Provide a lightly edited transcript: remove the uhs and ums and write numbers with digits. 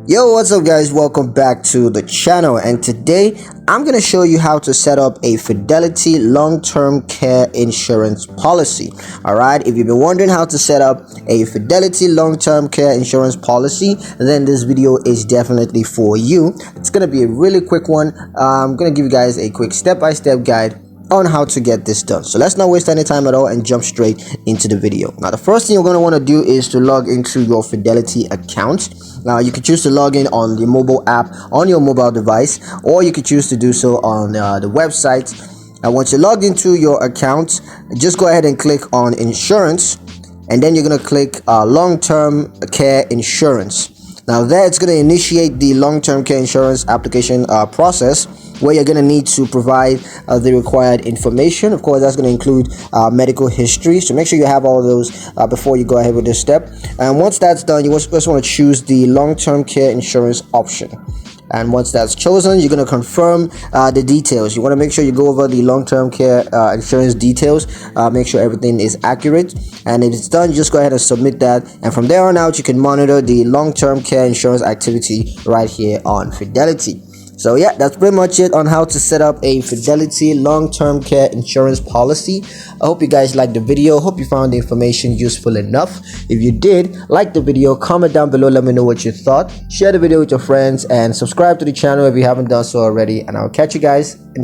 Yo, what's up guys? Welcome back to the channel, and today I'm going to show you how to set up a Fidelity long-term care insurance policy. Alright, if you've been wondering how to set up a Fidelity long-term care insurance policy, then this video is definitely for you. It's going to be a really quick one. I'm going to give you guys a quick step-by-step guide on how to get this done. So let's not waste any time at all and jump straight into the video. Now, the first thing you're going to want to do is to log into your Fidelity account. Now, you can choose to log in on the mobile app on your mobile device, or you could choose to do so on the website. And once you log into your account, just go ahead and click on insurance, and then you're going to click long-term care insurance. Now there, it's going to initiate the long-term care insurance application process, where you're going to need to provide the required information. Of course, that's going to include medical history, so make sure you have all of those before you go ahead with this step. And once that's done, you just want to choose the long-term care insurance option. And once that's chosen, you're going to confirm the details. You want to make sure you go over the long-term care insurance details, make sure everything is accurate, and if it's done, you just go ahead and submit that. And from there on out, you can monitor the long-term care insurance activity right here on Fidelity. So yeah, that's pretty much it on how to set up a Fidelity long-term care insurance policy. I hope you guys liked the video. Hope you found the information useful enough. If you did, like the video, comment down below, let me know what you thought. Share the video with your friends and subscribe to the channel if you haven't done so already. And I'll catch you guys in the